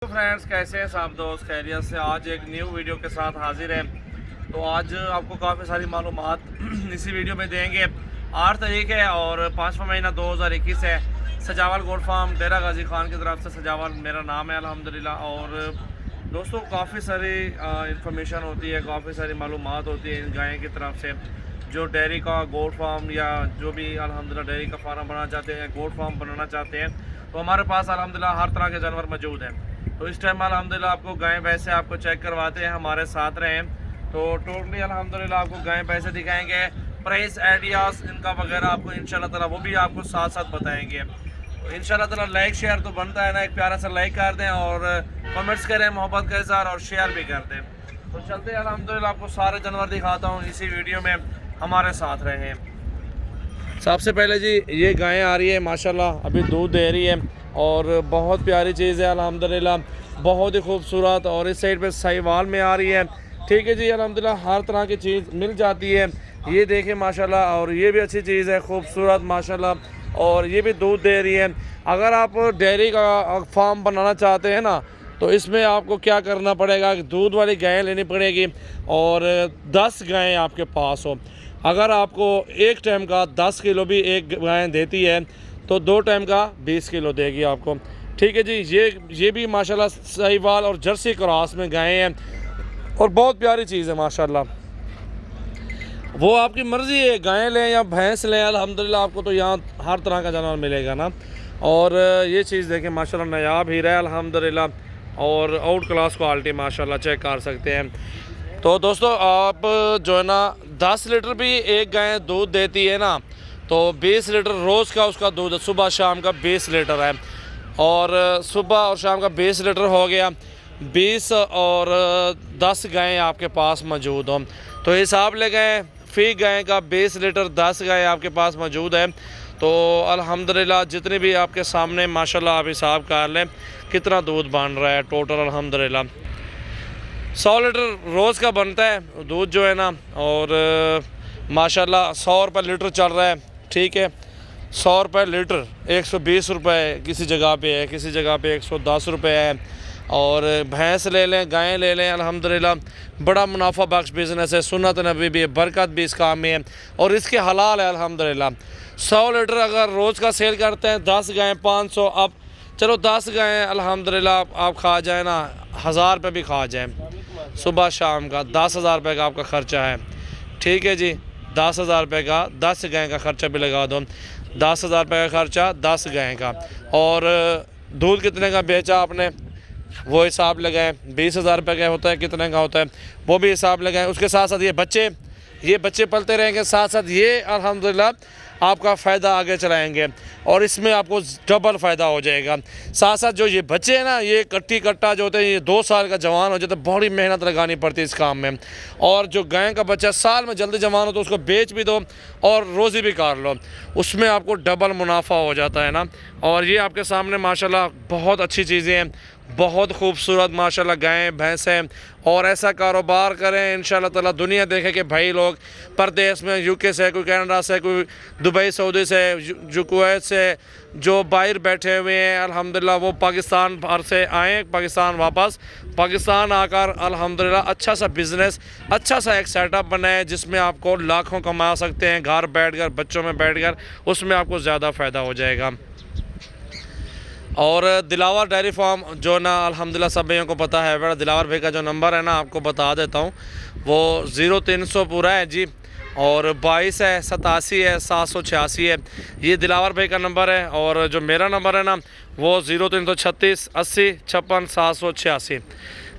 तो फ्रेंड्स, कैसे हैं सब दोस्त? खैरियत से? आज एक न्यू वीडियो के साथ हाजिर हैं। तो आज आपको काफ़ी सारी मालूमात इसी वीडियो में देंगे। 8 तारीख है और 5वां महीना 2021 है। सजावल गोट फार्म डेरा गाजी खान की तरफ से सजावल मेरा नाम है अल्हम्दुलिल्लाह। और दोस्तों काफ़ी सारी इंफॉर्मेशन होती है, काफ़ी सारी मालूमात होती है इन गाय की तरफ से। जो डेयरी का गोट फार्म या जो भी अल्हम्दुलिल्लाह डेयरी का फार्म बनाना चाहते हैं, गोट फार्म बनाना चाहते हैं, तो हमारे पास अल्हम्दुलिल्लाह हर तरह के जानवर मौजूद हैं। तो इस टाइम अल्हम्दुलिल्लाह आपको गाय भैंसे आपको चेक करवाते हैं, हमारे साथ रहें। तो टोटली अल्हम्दुलिल्लाह आपको गाय भैंसे दिखाएंगे, प्राइस आइडियाज़ इनका वगैरह आपको इंशाल्लाह ताला वो भी आपको साथ साथ बताएंगे। तो इंशाल्लाह ताला लाइक शेयर तो बनता है ना, एक प्यारा सा लाइक कर दें और कमेंट्स करें मोहब्बत के साथ और शेयर भी कर दें। तो चलते हैं अल्हम्दुलिल्लाह आपको सारे जानवर दिखाता हूँ इसी वीडियो में, हमारे साथ रहें। सबसे पहले जी ये गाय आ रही है माशाल्लाह, अभी दूध दे रही है और बहुत प्यारी चीज़ है अल्हम्दुलिल्लाह, बहुत ही खूबसूरत। और इस साइड पे साहिवाल में आ रही है। ठीक है जी, अल्हम्दुलिल्लाह हर तरह की चीज़ मिल जाती है। ये देखें माशाल्लाह, और ये भी अच्छी चीज़ है, खूबसूरत माशाल्लाह। और ये भी दूध दे रही है। अगर आप डेयरी का फार्म बनाना चाहते हैं ना, तो इसमें आपको क्या करना पड़ेगा कि दूध वाली गायें लेनी पड़ेगी और 10 गायें आपके पास हो। अगर आपको एक टाइम का 10 किलो भी एक गाय देती है तो 2 टाइम का 20 किलो देगी आपको। ठीक है जी, ये भी माशाल्लाह साहिवाल और जर्सी क्रॉस में गायें हैं और बहुत प्यारी चीज़ है माशाल्लाह। वो आपकी मर्ज़ी है, गायें लें या भैंस लें, अल्हम्दुलिल्लाह आपको तो यहाँ हर तरह का जानवर मिलेगा ना। और ये चीज़ देखें माशाल्लाह, नायाब हीरा है अल्हम्दुलिल्लाह और आउट क्लास क्वालिटी माशाल्लाह, चेक कर सकते हैं। तो दोस्तों आप जो है ना 10 लीटर भी एक गाय दूध देती है ना, तो 20 लीटर रोज़ का उसका दूध सुबह शाम का 20 लीटर है। और सुबह और शाम का 20 लीटर हो गया, 20 और 10 गायें आपके पास मौजूद हों तो हिसाब ले गए फ़ी गाय का 20 लीटर 10 गाय आपके पास मौजूद है। तो अल्हम्दुलिल्लाह जितने भी आपके सामने माशाल्लाह आप हिसाब कर लें कितना दूध बन रहा है टोटल। अल्हम्दुलिल्लाह 100 लीटर रोज़ का बनता है दूध जो है ना। और माशाल्लाह 100 रुपये लीटर चल रहा है। ठीक है, 100 रुपये लीटर, 120 रुपये किसी जगह पे है, किसी जगह पे 110 रुपये है। और भैंस ले लें, गायें ले लें, अल्हम्दुलिल्लाह बड़ा मुनाफा बख्श बिज़नेस है, सुन्नत नबी भी है, बरकत भी इस काम में है और इसके हलाल है अल्हम्दुलिल्लाह। 100 लीटर अगर रोज़ का सेल करते हैं, 10 गायें 500, अब चलो 10 गायें अल्हम्दुलिल्लाह आप खा जाए ना, 1000 रुपये भी खा जाएँ सुबह शाम का, 10,000 रुपये का आपका ख़र्चा है। ठीक है जी, 10,000 रुपये का 10 गाय का ख़र्चा भी लगा दो, 10,000 रुपये का ख़र्चा 10 गाय का। और दूध कितने का बेचा आपने वो हिसाब लगाएं, 20,000 रुपये का होता है, कितने का होता है वो भी हिसाब लगाएं। उसके साथ साथ ये बच्चे पलते रहेंगे, साथ साथ ये अल्हम्दुलिल्लाह आपका फ़ायदा आगे चलाएंगे और इसमें आपको डबल फ़ायदा हो जाएगा। साथ साथ जो ये बच्चे हैं ना, ये कट्टा जो होते हैं, ये 2 साल का जवान हो जाता है, बड़ी मेहनत लगानी पड़ती है इस काम में। और जो गाय का बच्चा साल में जल्दी जवान हो तो उसको बेच भी दो और रोज़ी भी कर लो, उसमें आपको डबल मुनाफा हो जाता है ना। और ये आपके सामने माशाल्लाह बहुत अच्छी चीज़ें हैं, बहुत खूबसूरत माशाल्लाह गायें भैंस हैं। और ऐसा कारोबार करें इंशाल्लाह ताला, दुनिया देखे कि भाई लोग परदेश में यूके से, कोई कनाडा से, कोई दुबई सऊदी से, जो कुवैत से, जो बाहर बैठे हुए हैं अल्हम्दुलिल्लाह, वो पाकिस्तान भर से आएँ, पाकिस्तान वापस पाकिस्तान आकर अल्हम्दुलिल्लाह अच्छा सा बिज़नेस, अच्छा सा एक सेटअप बनाए जिसमें आपको लाखों कमा सकते हैं घर बैठकर, बच्चों में बैठकर, उसमें आपको ज़्यादा फ़ायदा हो जाएगा। और दिलावर डेयरी फार्म जो ना अल्हम्दुलिल्लाह सब भाइयों को पता है, बड़ा दिलावर भाई का जो नंबर है ना आपको बता देता हूँ, वो 0300 पूरा है जी और 22 है, 87 है, 786 है, ये दिलावर भाई का नंबर है। और जो मेरा नंबर है ना वो 0336 80 56 786,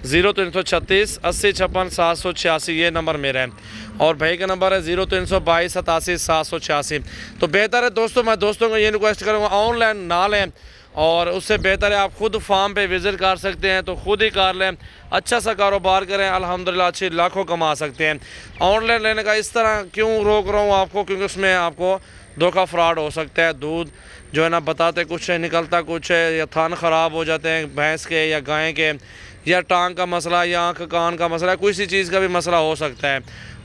0336 80 56 786 ये नंबर मेरा है। और भाई का नंबर है 0322 87 786। तो बेहतर है दोस्तों, मैं दोस्तों को ये रिक्वेस्ट करूँगा ऑनलाइन ना लें, और उससे बेहतर है आप ख़ुद फार्म पे विज़िट कर सकते हैं, तो ख़ुद ही कर लें, अच्छा सा कारोबार करें, अल्हम्दुलिल्लाह अच्छी लाखों कमा सकते हैं। ऑनलाइन लेने का इस तरह क्यों रोक रहा हूँ आपको, क्योंकि उसमें आपको धोखा फ्रॉड हो सकता है। दूध जो है ना बताते कुछ है, निकलता कुछ है, या थान ख़राब हो जाते हैं भैंस के या गाय के, या टांग का मसला या आँख कान का मसला, किसी चीज़ का भी मसला हो सकता है।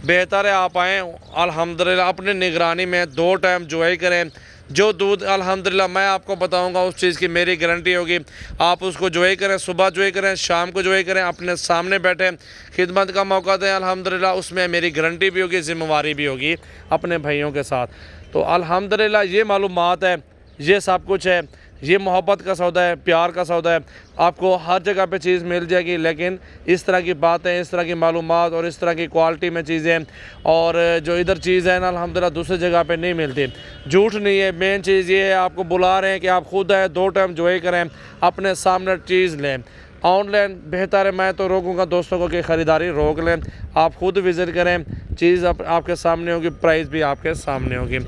बेहतर है आप आएँ अल्हम्दुलिल्लाह अपनी निगरानी में 2 टाइम जुआई करें, जो दूध अल्हम्दुलिल्लाह मैं आपको बताऊंगा उस चीज़ की मेरी गारंटी होगी। आप उसको जोई करें, सुबह जोई करें, शाम को जोई करें, अपने सामने बैठे खिदमत का मौका दें, अल्हम्दुलिल्लाह उसमें मेरी गारंटी भी होगी, ज़िम्मेवारी भी होगी अपने भाइयों के साथ। तो अल्हम्दुलिल्लाह ये मालूमात है, ये सब कुछ है, ये मोहब्बत का सौदा है, प्यार का सौदा है। आपको हर जगह पे चीज़ मिल जाएगी, लेकिन इस तरह की बातें, इस तरह की मालूमात और इस तरह की क्वालिटी में चीज़ें और जो इधर चीज़ है ना अल्हम्दुलिल्लाह दूसरी जगह पे नहीं मिलती। झूठ नहीं है, मेन चीज़ ये है आपको बुला रहे हैं कि आप खुद है 2 टाइम जोई करें, अपने सामने चीज़ लें। ऑनलाइन बेहतर है, मैं तो रोकूंगा दोस्तों को कि ख़रीदारी रोक लें, आप खुद विज़िट करें, चीज़ आपके सामने होगी, प्राइस भी आपके सामने होगी।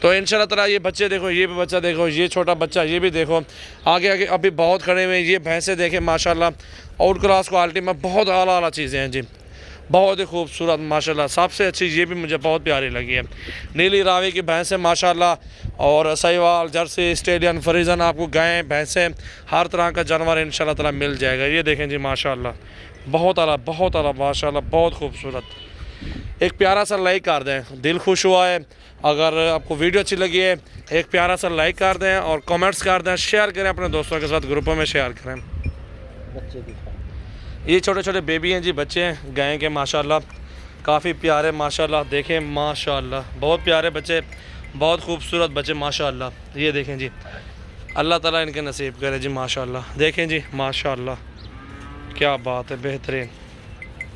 तो इंशाल्लाह ताला ये बच्चे देखो, ये भी बच्चा देखो, ये छोटा बच्चा ये भी देखो, आगे आगे अभी बहुत खड़े हुए हैं। ये भैंसें देखें माशाल्लाह आउट क्लास क्वालिटी में, बहुत आला आला चीज़ें हैं जी, बहुत ही खूबसूरत माशाल्लाह। सबसे अच्छी ये भी मुझे बहुत प्यारी लगी है, नीली रावी की भैंसें माशाल्लाह, और सहीवाल, जर्सी, ऑस्ट्रेलियन, फ्रीजन, आपको गायें, भैंसें, हर तरह का जानवर इंशाल्लाह ताला मिल जाएगा। ये देखें जी माशाल्लाह, बहुत आला माशाल्लाह, बहुत खूबसूरत। एक प्यारा सा लाइक कर दें, दिल खुश हुआ है। अगर आपको वीडियो अच्छी लगी है एक प्यारा सा लाइक कर दें और कमेंट्स कर दें, शेयर करें अपने दोस्तों के साथ, ग्रुपों में शेयर करें। बच्चे दिखाओ, ये छोटे छोटे बेबी हैं जी, बच्चे हैं गाय के माशाल्लाह, काफ़ी प्यारे माशाल्लाह, देखें माशाल्लाह, बहुत प्यारे बच्चे, बहुत खूबसूरत बच्चे माशाल्लाह। ये देखें जी, अल्लाह ताला इनके नसीब करे जी माशाल्लाह। देखें जी माशाल्लाह, क्या बात है, बेहतरीन।